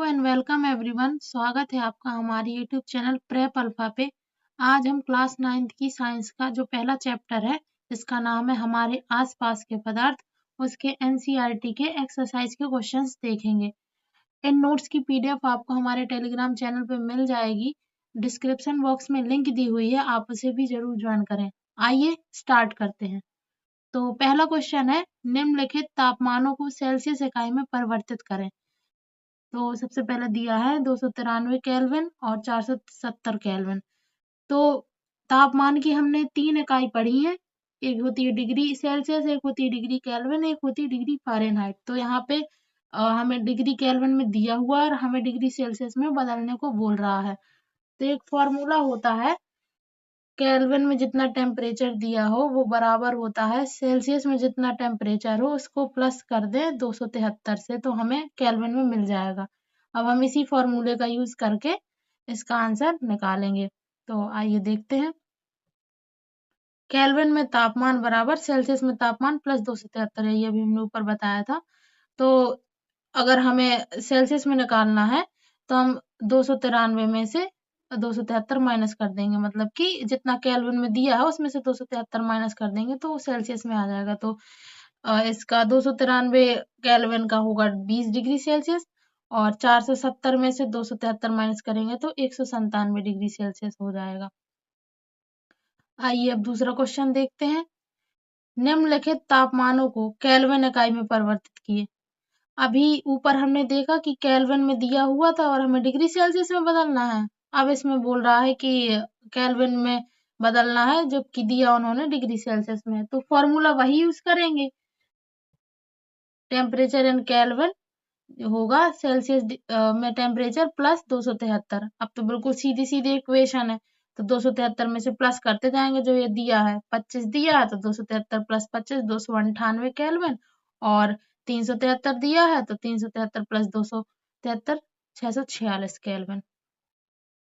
Hello and welcome everyone. स्वागत है आपका हमारे यूट्यूब चैनल प्रेप अल्फा पे। आज हम क्लास 9th की साइंस का जो पहला चैप्टर है जिसका नाम है हमारे आसपास के पदार्थ, उसके एनसीईआरटी के एक्सरसाइज के क्वेश्चंस देखेंगे। इन नोट्स की पीडीएफ आपको हमारे टेलीग्राम चैनल पे मिल जाएगी। डिस्क्रिप्शन बॉक्स में लिंक दी हुई है, आप उसे भी जरूर ज्वाइन करें। आइए स्टार्ट करते हैं। तो पहला क्वेश्चन है, निम्नलिखित तापमानों को सेल्सियस इकाई में परिवर्तित करें। तो सबसे पहले दिया है 293 केल्विन और 470 केल्विन। तो तापमान की हमने 3 इकाई पढ़ी है, एक होती है डिग्री सेल्सियस, एक होती है डिग्री केल्विन, एक होती है डिग्री फ़ारेनहाइट। तो यहाँ पे हमें डिग्री केल्विन में दिया हुआ है और हमें डिग्री सेल्सियस में बदलने को बोल रहा है। तो एक फॉर्मूला होता है, केल्विन में जितना टेम्परेचर दिया हो वो बराबर होता है सेल्सियस में जितना टेम्परेचर हो उसको प्लस कर दें 273 से, तो हमें केल्विन में मिल जाएगा। अब हम इसी फॉर्मूले का यूज करके इसका आंसर निकालेंगे। तो आइए देखते हैं। केल्विन में तापमान बराबर सेल्सियस में तापमान प्लस 273 है, ये भी हमने ऊपर बताया था। तो अगर हमें सेल्सियस में निकालना है तो हम 293 में से 273 माइनस कर देंगे, मतलब कि जितना केल्विन में दिया है उसमें से 273 माइनस कर देंगे तो सेल्सियस में आ जाएगा। तो इसका 293 केल्विन का होगा 20 डिग्री सेल्सियस और 470 में से 273 माइनस करेंगे तो 197 डिग्री सेल्सियस हो जाएगा। आइए अब दूसरा क्वेश्चन देखते हैं। निम्नलिखित तापमानों को केल्विन इकाई में परिवर्तित किए। अभी ऊपर हमने देखा कि केल्विन में दिया हुआ था और हमें डिग्री सेल्सियस में बदलना है। अब इसमें बोल रहा है कि केल्विन में बदलना है जबकि दिया उन्होंने डिग्री सेल्सियस में, तो फॉर्मूला वही यूज करेंगे। टेम्परेचर इन केल्विन होगा सेल्सियस में टेम्परेचर प्लस 273। अब तो बिल्कुल सीधी सीधी इक्वेशन है, तो 273 में से प्लस करते जाएंगे। जो ये दिया है 25 दिया है तो 273 प्लस 25 298 केल्विन, और 373 दिया है तो 373 प्लस 273 646 केल्विन।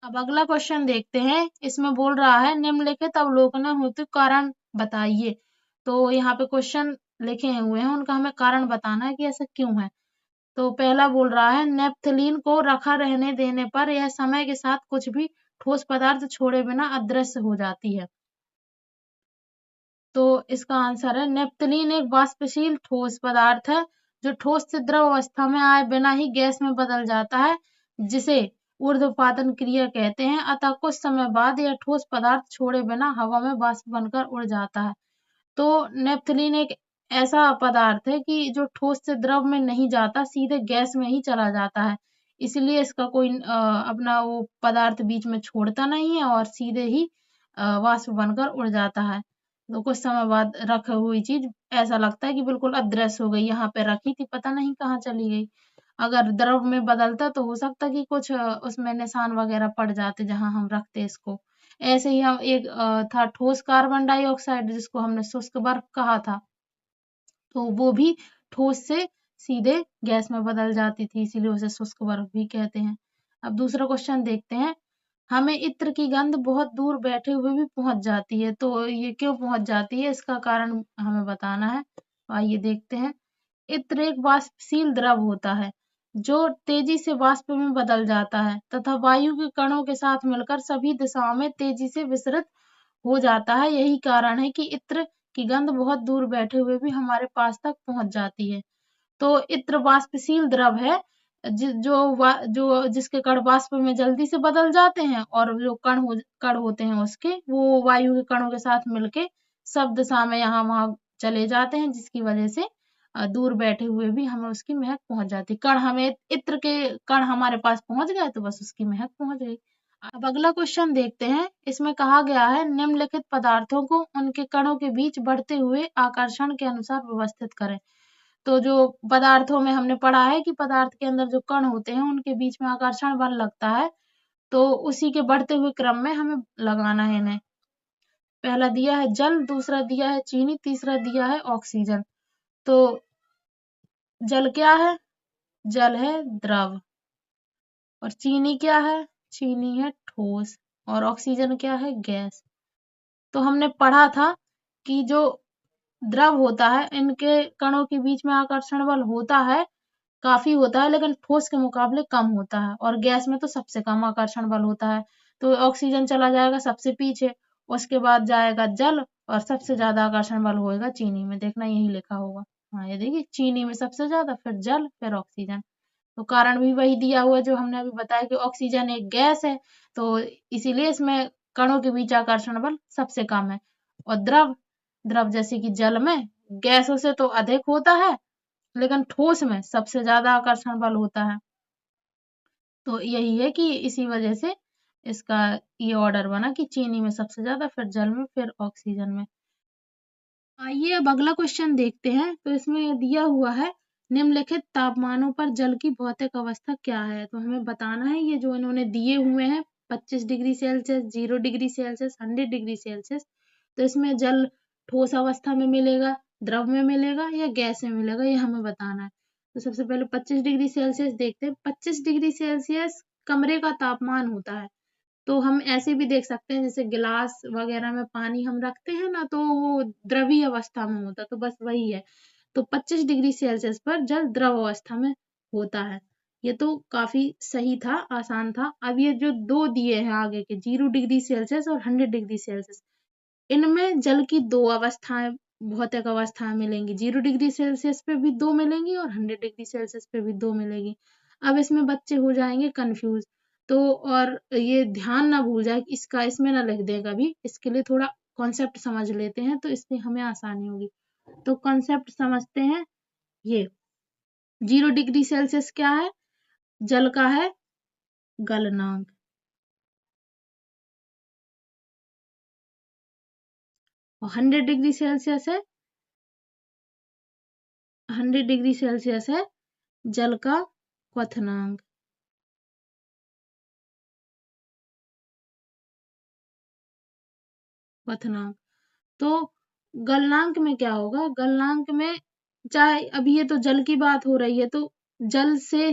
अब अगला क्वेश्चन देखते हैं। इसमें बोल रहा है निम्नलिखित अवलोकनों हेतु कारण बताइए। तो यहाँ पे क्वेश्चन लिखे हुए हैं, उनका हमें कारण बताना है कि ऐसा क्यों है। तो पहला बोल रहा है नेप्थलीन को रखा रहने देने पर यह समय के साथ कुछ भी ठोस पदार्थ छोड़े बिना अदृश्य हो जाती है। तो इसका आंसर है नेप्थलीन एक वाष्पशील ठोस पदार्थ है जो ठोस से द्रव अवस्था में आए बिना ही गैस में बदल जाता है, जिसे ऊर्ध्वपातन क्रिया कहते हैं। अतः कुछ समय बाद यह ठोस पदार्थ छोड़े बिना हवा में वाष्प बनकर उड़ जाता है। तो नेप्थलीन एक ऐसा पदार्थ है कि जो ठोस से द्रव में नहीं जाता, सीधे गैस में ही चला जाता है। इसलिए इसका कोई अपना वो पदार्थ बीच में छोड़ता नहीं है और सीधे ही वाष्प बनकर उड़ जाता है। तो कुछ समय बाद रखी हुई चीज ऐसा लगता है कि बिल्कुल अदृश्य हो गई, यहाँ पे रखी थी पता नहीं कहाँ चली गई। अगर द्रव में बदलता तो हो सकता कि कुछ उसमें निशान वगैरह पड़ जाते जहां हम रखते इसको। ऐसे ही हम एक था ठोस कार्बन डाइऑक्साइड जिसको हमने शुष्क बर्फ कहा था, तो वो भी ठोस से सीधे गैस में बदल जाती थी, इसीलिए उसे शुष्क बर्फ भी कहते हैं। अब दूसरा क्वेश्चन देखते हैं। हमें इत्र की गंध बहुत दूर बैठे हुए भी पहुंच जाती है, तो ये क्यों पहुंच जाती है, इसका कारण हमें बताना है। आइए देखते हैं। इत्र एक वाष्पशील द्रव होता है जो तेजी से वाष्प में बदल जाता है तथा वायु के कणों के साथ मिलकर सभी दिशाओं में तेजी से विसरित हो जाता है। यही कारण है कि इत्र की गंध बहुत दूर बैठे हुए भी हमारे पास तक पहुंच जाती है। तो इत्र वाष्पशील द्रव है जो जिसके कण वाष्प में जल्दी से बदल जाते हैं और जो कण होते हैं उसके वो वायु के कणों के साथ मिलके सब दिशा में यहाँ वहां चले जाते हैं, जिसकी वजह से दूर बैठे हुए भी हमें उसकी महक पहुंच जाती। कण हमें इत्र के कण हमारे पास पहुंच गए तो बस उसकी महक पहुंच गई। अब अगला क्वेश्चन देखते हैं। इसमें कहा गया है निम्नलिखित पदार्थों को उनके कणों के बीच बढ़ते हुए आकर्षण के अनुसार व्यवस्थित करें। तो जो पदार्थों में हमने पढ़ा है कि पदार्थ के अंदर जो कण होते हैं उनके बीच में आकर्षण बल लगता है, तो उसी के बढ़ते हुए क्रम में हमें लगाना है इन्हें। पहला दिया है जल, दूसरा दिया है चीनी, तीसरा दिया है ऑक्सीजन। तो जल क्या है? जल है द्रव। और चीनी क्या है? चीनी है ठोस। और ऑक्सीजन क्या है? गैस। तो हमने पढ़ा था कि जो द्रव होता है इनके कणों के बीच में आकर्षण बल होता है काफी होता है, लेकिन ठोस के मुकाबले कम होता है। और गैस में तो सबसे कम आकर्षण बल होता है। तो ऑक्सीजन चला जाएगा सबसे पीछे, उसके बाद जाएगा जल, और सबसे ज्यादा आकर्षण बल होएगा चीनी में। देखना यही लिखा होगा। हाँ, ये देखिए, चीनी में सबसे ज्यादा, फिर जल, फिर ऑक्सीजन। तो कारण भी वही दिया हुआ है जो हमने अभी बताया कि ऑक्सीजन एक गैस है, तो इसीलिए इसमें कणों के बीच आकर्षण बल सबसे कम है। और द्रव, द्रव जैसे कि जल में गैसों से तो अधिक होता है, लेकिन ठोस में सबसे ज्यादा आकर्षण बल होता है। तो यही है कि इसी वजह से इसका ये ऑर्डर बना कि चीनी में सबसे ज्यादा, फिर जल में, फिर ऑक्सीजन में। आइए अब अगला क्वेश्चन देखते हैं। तो इसमें दिया हुआ है, निम्नलिखित तापमानों पर जल की भौतिक अवस्था क्या है। तो हमें बताना है, ये जो इन्होंने दिए हुए हैं 25 degree Celsius, 0 degree Celsius, 100 degree Celsius, तो इसमें जल ठोस अवस्था में मिलेगा, द्रव में मिलेगा, या गैस में मिलेगा, ये हमें बताना है। तो सबसे पहले 25 डिग्री सेल्सियस देखते हैं। 25 डिग्री सेल्सियस कमरे का तापमान होता है। तो हम ऐसे भी देख सकते हैं, जैसे गिलास वगैरह में पानी हम रखते हैं ना, तो वो द्रवीय अवस्था में होता है, तो बस वही है। तो 25 डिग्री सेल्सियस पर जल द्रव अवस्था में होता है। ये तो काफी सही था, आसान था। अब ये जो दो दिए हैं आगे के, 0 डिग्री सेल्सियस और 100 डिग्री सेल्सियस, इनमें जल की दो अवस्थाएं, भौतिक अवस्थाएं मिलेंगी। 0 डिग्री सेल्सियस पे भी दो मिलेंगी और 100 डिग्री सेल्सियस पे भी दो मिलेगी। अब इसमें बच्चे हो जाएंगे कंफ्यूज। तो और ये ध्यान ना भूल जाए, इसका इसमें ना लिख दें कभी, इसके लिए थोड़ा कॉन्सेप्ट समझ लेते हैं, तो इससे हमें आसानी होगी। तो कॉन्सेप्ट समझते हैं। ये 0 डिग्री सेल्सियस क्या है? जल का है गलनांक। और 100 डिग्री सेल्सियस है, 100 डिग्री सेल्सियस है जल का क्वथनांक। क्वथनांक। तो गलनांक में क्या होगा? गलनांक में, चाहे अभी ये तो जल की बात हो रही है, तो जल से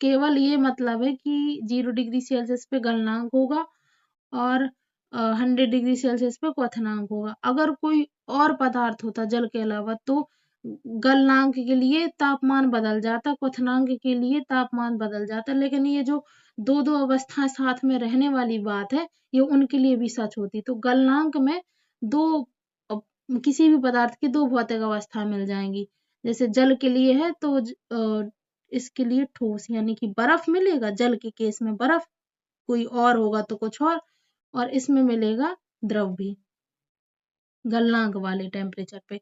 केवल ये मतलब है कि 0 डिग्री सेल्सियस पे गलनांक होगा और 100 डिग्री सेल्सियस पे क्वथनांक होगा। अगर कोई और पदार्थ होता जल के अलावा, तो गलनांक के लिए तापमान बदल जाता, क्वथनांक के लिए तापमान बदल जाता। लेकिन ये जो दो दो अवस्थाएं साथ में रहने वाली बात है, ये उनके लिए भी सच होती। तो गलनांक में दो, किसी भी पदार्थ की दो भौतिक अवस्था मिल जाएंगी। जैसे जल के लिए है, तो इसके लिए ठोस यानी कि बर्फ मिलेगा, जल के केस में बर्फ, कोई और होगा तो कुछ और इसमें मिलेगा द्रव भी गलनांक वाले टेम्परेचर पे।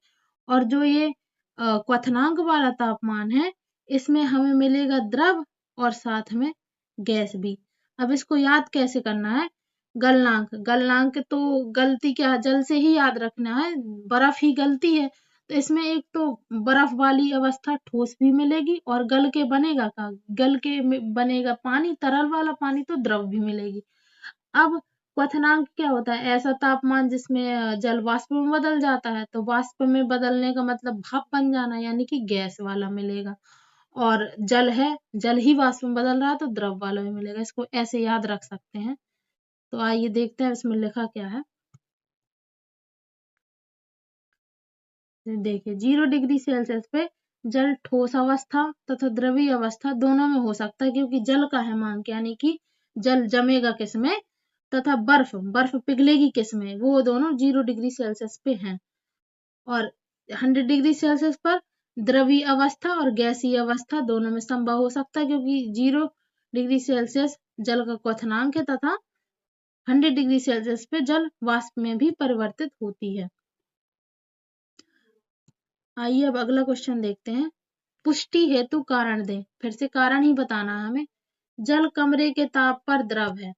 और जो ये क्वथनांक वाला तापमान है, इसमें हमें मिलेगा द्रव और साथ में गैस भी। अब इसको याद कैसे करना है? गलनांक, गलनांक तो गलती क्या है, जल से ही याद रखना है, बर्फ ही गलती है। तो इसमें एक तो बर्फ वाली अवस्था ठोस भी मिलेगी, और गल के बनेगा का, गल के बनेगा पानी, तरल वाला पानी, तो द्रव भी मिलेगी। अब क्वथनांक क्या होता है? ऐसा तापमान जिसमें जल वाष्प में बदल जाता है। तो वाष्प में बदलने का मतलब भाप बन जाना, यानी कि गैस वाला मिलेगा। और जल है, जल ही वाष्प में बदल रहा है, तो द्रव वाला भी मिलेगा। इसको ऐसे याद रख सकते हैं। तो आइए देखते हैं इसमें लिखा क्या है। देखिए, 0 डिग्री सेल्सियस पे जल ठोस अवस्था तथा द्रवीय अवस्था दोनों में हो सकता है, क्योंकि जल का है मान, यानी कि जल जमेगा किसमें, तथा बर्फ, बर्फ पिघलेगी किसमें, वो दोनों 0 डिग्री सेल्सियस पे हैं। और 100 डिग्री सेल्सियस पर द्रवीय अवस्था और गैसीय अवस्था दोनों में संभव हो सकता है, क्योंकि 0 डिग्री सेल्सियस जल का क्वथनांक है, तथा 100 डिग्री सेल्सियस पे जल वाष्प में भी परिवर्तित होती है। आइए अब अगला क्वेश्चन देखते हैं। पुष्टि हेतु कारण दें। फिर से कारण ही बताना है हमें। जल कमरे के ताप पर द्रव है।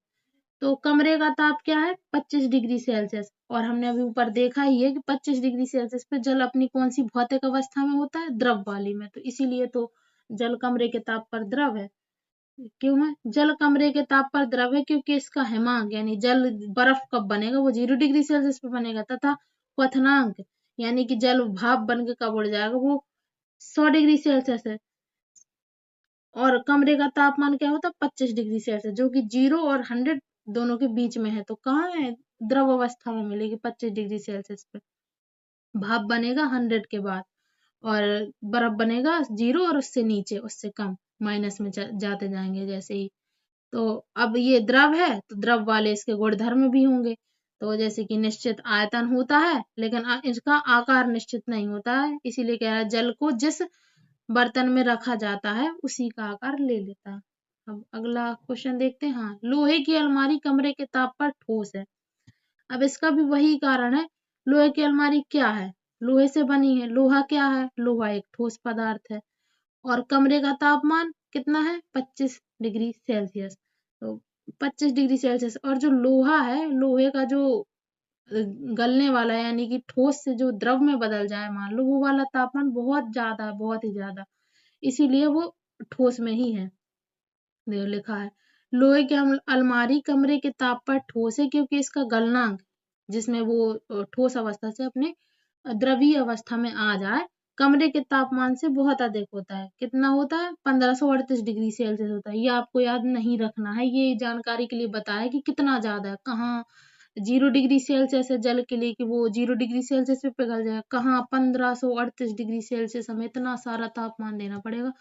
तो कमरे का ताप क्या है? 25 डिग्री सेल्सियस। और हमने अभी ऊपर देखा ही है कि 25 डिग्री सेल्सियस पे जल अपनी कौन सी भौतिक अवस्था में होता है? द्रव वाली में। तो इसीलिए तो जल कमरे के ताप पर द्रव है। क्यों है जल कमरे के ताप पर द्रव है? क्योंकि इसका हिमांक, यानी जल बर्फ कब बनेगा, वो 0 डिग्री सेल्सियस पे बनेगा। तथा क्वथनांक, यानी कि जल भाप बन के कब उड़ जाएगा, वो 100 डिग्री सेल्सियस है। और कमरे का तापमान क्या होता है? 25 डिग्री सेल्सियस, जो कि 0 और 100 दोनों के बीच में है। तो कहाँ है? द्रव अवस्था में मिलेगी 25 डिग्री सेल्सियस पे। भाप बनेगा 100 के बाद। और बर्फ बनेगा 0 और उससे नीचे उससे कम माइनस में जाते जाएंगे जैसे ही। तो अब ये द्रव है तो द्रव वाले इसके गुणधर्म भी होंगे। तो जैसे कि निश्चित आयतन होता है लेकिन इसका आकार निश्चित नहीं होता है, इसीलिए कह रहा है जल को जिस बर्तन में रखा जाता है उसी का आकार ले लेता है। अब अगला क्वेश्चन देखते हैं। हाँ, लोहे की अलमारी कमरे के ताप पर ठोस है। अब इसका भी वही कारण है। लोहे की अलमारी क्या है? लोहे से बनी है। लोहा क्या है? लोहा एक ठोस पदार्थ है। और कमरे का तापमान कितना है? 25 डिग्री सेल्सियस। तो 25 डिग्री सेल्सियस। और जो लोहा है, लोहे का जो गलने वाला है यानी कि ठोस से जो द्रव में बदल जाए मान लो, वो वाला तापमान बहुत ज्यादा है, बहुत ही ज्यादा। इसीलिए वो ठोस में ही है। देखो लिखा है लोहे की अलमारी कमरे के ताप पर ठोस है क्योंकि इसका गलनांक जिसमें वो ठोस अवस्था से अपने द्रवीय अवस्था में आ जाए कमरे के तापमान से बहुत अधिक होता है। कितना होता है? 1538 डिग्री सेल्सियस होता है। ये आपको याद नहीं रखना है, ये जानकारी के लिए बताया कि कितना ज्यादा है। कहाँ 0 डिग्री सेल्सियस है जल के लिए कि वो 0 डिग्री सेल्सियस पे पिघल जाए, कहाँ 1538 डिग्री सेल्सियस हमें इतना सारा तापमान देना पड़ेगा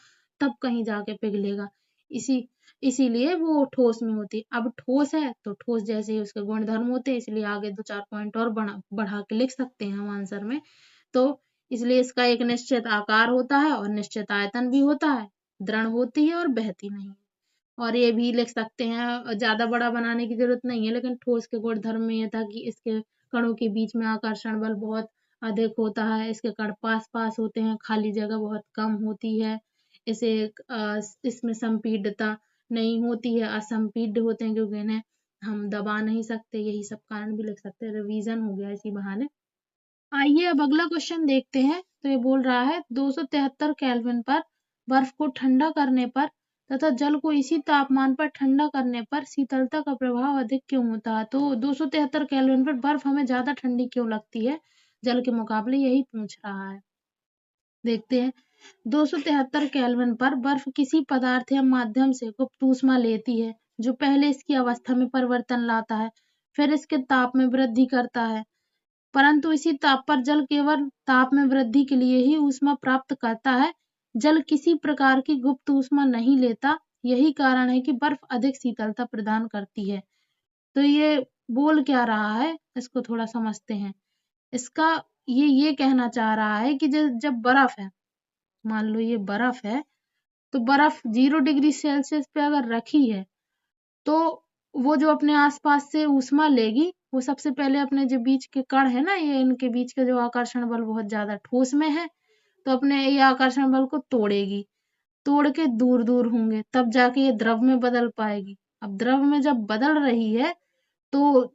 तब कहीं जाके पिघलेगा। इसी इसीलिए वो ठोस में होती है। अब ठोस है तो ठोस जैसे ही उसके गुणधर्म होते हैं, इसलिए आगे 2-4 पॉइंट और बढ़ा के लिख सकते हैं हम आंसर में। तो इसलिए इसका एक निश्चित आकार होता है और निश्चित आयतन भी होता है, दृढ़ होती है और बहती नहीं है। और ये भी लिख सकते हैं, ज्यादा बड़ा बनाने की जरूरत नहीं है, लेकिन ठोस के गुणधर्म में ये था कि इसके कणों के बीच में आकर्षण बल बहुत अधिक होता है, इसके कण पास पास होते हैं, खाली जगह बहुत कम होती है, इसे इसमें संपीड्यता नहीं होती है, असंपीड्य होते हैं क्योंकि इन्हें हम दबा नहीं सकते। यही सब कारण भी लिख सकते हैं। रिवीजन हो गया इसी बहाने। आइए अब अगला क्वेश्चन देखते हैं। तो ये बोल रहा है 273 केल्विन पर बर्फ को ठंडा करने पर तथा जल को इसी तापमान पर ठंडा करने पर शीतलता का प्रभाव अधिक क्यों होता है? तो 273 केल्विन पर बर्फ हमें ज्यादा ठंडी क्यों लगती है जल के मुकाबले, यही पूछ रहा है। देखते हैं। 273 केल्विन पर बर्फ किसी पदार्थ या माध्यम से गुप्त ऊष्मा लेती है जो पहले इसकी अवस्था में परिवर्तन लाता है, फिर इसके ताप में वृद्धि करता है। परंतु इसी ताप पर जल केवल ताप में वृद्धि के लिए ही ऊष्मा प्राप्त करता है। जल किसी प्रकार की गुप्त ऊष्मा नहीं लेता। यही कारण है कि बर्फ अधिक शीतलता प्रदान करती है। तो ये बोल क्या रहा है, इसको थोड़ा समझते हैं। इसका ये कहना चाह रहा है कि जब बर्फ है, मान लो ये बर्फ है, तो बर्फ 0 डिग्री सेल्सियस पे अगर रखी है तो वो जो अपने आसपास से ऊष्मा लेगी, वो सबसे पहले अपने जो बीच के कण है ना, ये इनके बीच का जो आकर्षण बल बहुत ज्यादा ठोस में है, तो अपने ये आकर्षण बल को तोड़ेगी। तोड़ के दूर दूर होंगे तब जाके ये द्रव में बदल पाएगी। अब द्रव में जब बदल रही है तो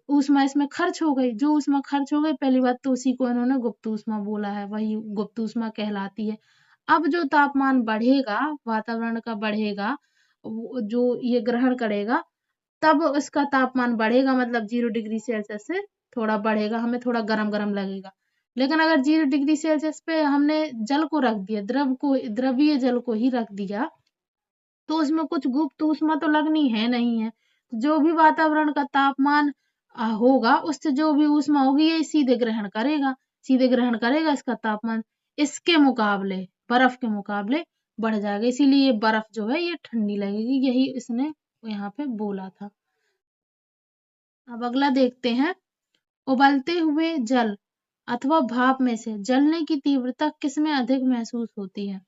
ऊष्मा इसमें खर्च हो गई। जो ऊष्मा खर्च हो गई, पहली बात तो उसी को इन्होंने गुप्त ऊष्मा बोला है, वही गुप्त ऊष्मा कहलाती है। अब जो तापमान बढ़ेगा, वातावरण का बढ़ेगा, जो ये ग्रहण करेगा, तब उसका तापमान बढ़ेगा, मतलब 0 डिग्री सेल्सियस से थोड़ा बढ़ेगा, हमें थोड़ा गरम गरम लगेगा। लेकिन अगर 0 डिग्री सेल्सियस पे हमने जल को रख दिया, द्रवीय जल को ही रख दिया, तो उसमें कुछ गुप्त ऊष्मा तो लगनी है नहीं है। जो भी वातावरण का तापमान होगा, उससे जो भी ऊष्मा होगी ये सीधे ग्रहण करेगा, इसका तापमान इसके मुकाबले, बर्फ के मुकाबले बढ़ जाएगा। इसीलिए ये बर्फ जो है ये ठंडी लगेगी, यही इसने यहाँ पे बोला था। अब अगला देखते हैं। उबलते हुए जल अथवा भाप में से जलने की तीव्रता किसमें अधिक महसूस होती है?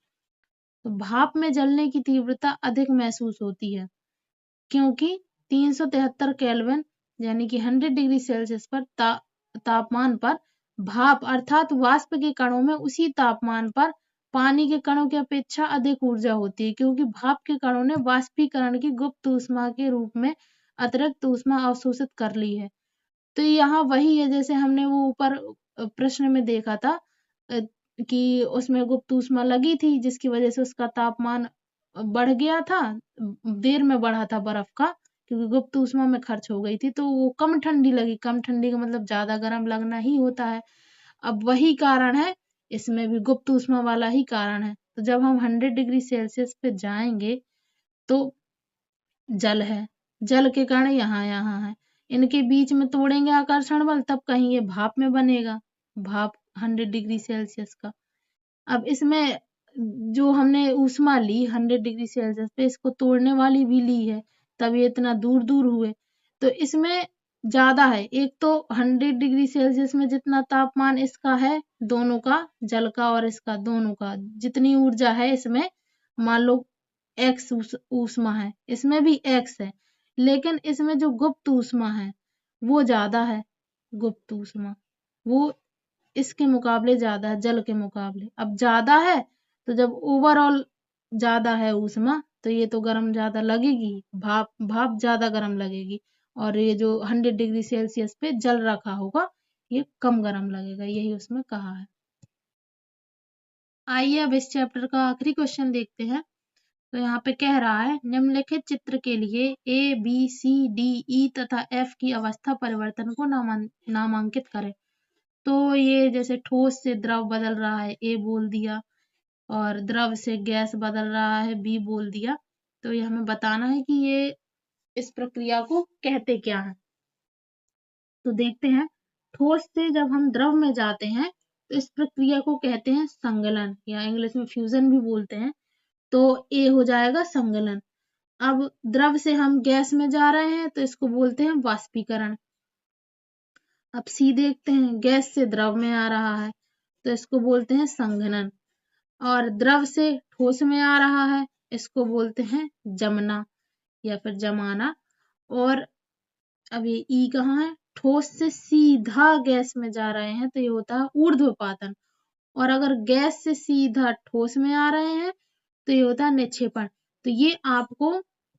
तो भाप में जलने की तीव्रता अधिक महसूस होती है क्योंकि 373 केल्विन यानी कि 100 डिग्री सेल्सियस पर तापमान पर भाप अर्थात वाष्प के कणों में उसी तापमान पर पानी के कणों की अपेक्षा अधिक ऊर्जा होती है, क्योंकि भाप के कणों ने वाष्पीकरण की गुप्त ऊष्मा के रूप में अतिरिक्त ऊष्मा अवशोषित कर ली है। तो यहाँ वही है जैसे हमने वो ऊपर प्रश्न में देखा था कि उसमें गुप्त ऊष्मा लगी थी जिसकी वजह से उसका तापमान बढ़ गया था, देर में बढ़ा था बर्फ का, क्योंकि गुप्त ऊष्मा में खर्च हो गई थी, तो वो कम ठंडी लगी। कम ठंडी का मतलब ज्यादा गर्म लगना ही होता है। अब वही कारण है, इसमें भी गुप्त ऊष्मा वाला ही कारण है। तो जब हम 100 डिग्री सेल्सियस पे जाएंगे तो जल है, जल के कण यहाँ यहाँ है, इनके बीच में तोड़ेंगे आकर्षण बल, तब कहीं ये भाप में बनेगा, भाप 100 डिग्री सेल्सियस का। अब इसमें जो हमने ऊष्मा ली 100 डिग्री सेल्सियस पे, इसको तोड़ने वाली भी ली है, तब ये इतना दूर दूर हुए। तो इसमें ज्यादा है, एक तो 100 डिग्री सेल्सियस में जितना तापमान इसका है दोनों का, जल का और इसका दोनों का, जितनी ऊर्जा है इसमें, मान लो एक्स ऊष्मा है, इसमें भी एक्स है, लेकिन इसमें जो गुप्त ऊष्मा है वो ज्यादा है। गुप्त ऊष्मा वो इसके मुकाबले ज्यादा है, जल के मुकाबले। अब ज्यादा है तो जब ओवरऑल ज्यादा है ऊष्मा, तो ये तो गर्म ज्यादा लगेगी, भाप भाप ज्यादा गर्म लगेगी, और ये जो 100 डिग्री सेल्सियस पे जल रखा होगा ये कम गर्म लगेगा, यही उसमें कहा है। आइए अब इस चैप्टर का आखिरी क्वेश्चन देखते हैं। तो यहाँ पे कह रहा है निम्नलिखित चित्र के लिए A B C D E तथा एफ की अवस्था परिवर्तन को नामांकित करें। तो ये जैसे ठोस से द्रव बदल रहा है, ए बोल दिया, और द्रव से गैस बदल रहा है, बी बोल दिया। तो ये हमें बताना है कि ये इस प्रक्रिया को कहते क्या है। तो देखते हैं, ठोस से जब हम द्रव में जाते हैं तो इस प्रक्रिया को कहते हैं संगलन, या इंग्लिश में फ्यूजन भी बोलते हैं। तो ए हो जाएगा संगलन। अब द्रव से हम गैस में जा रहे हैं तो इसको बोलते हैं वाष्पीकरण। अब सी देखते हैं, गैस से द्रव में आ रहा है तो इसको बोलते हैं संघनन, और द्रव से ठोस में आ रहा है इसको बोलते हैं जमना या फिर जमाना। और अब ये ई कहाँ है, ठोस से सीधा गैस में जा रहे हैं तो ये होता है ऊर्ध्वपातन, और अगर गैस से सीधा ठोस में आ रहे हैं तो ये होता है निक्षेपण। तो ये आपको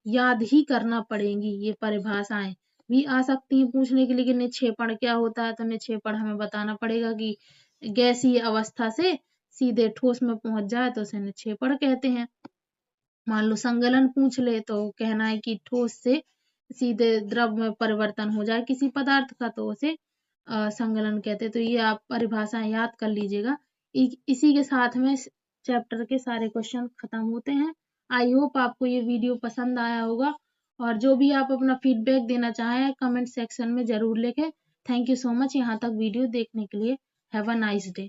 याद ही करना पड़ेंगी, ये परिभाषाएं भी आ सकती हैं पूछने के लिए कि निक्षेपण क्या होता है। तो निक्षेपण हमें बताना पड़ेगा कि गैसीय अवस्था से सीधे ठोस में पहुंच जाए तो उसे निक्षेपण कहते हैं। मान लो संगलन पूछ ले तो कहना है कि ठोस से सीधे द्रव में परिवर्तन हो जाए किसी पदार्थ का तो उसे संगलन कहते हैं। तो ये आप परिभाषाएं याद कर लीजिएगा। इसी के साथ में चैप्टर के सारे क्वेश्चन खत्म होते हैं। आई होप आपको ये वीडियो पसंद आया होगा, और जो भी आप अपना फीडबैक देना चाहें कमेंट सेक्शन में जरूर लिखें। थैंक यू सो मच यहाँ तक वीडियो देखने के लिए। Have a nice day.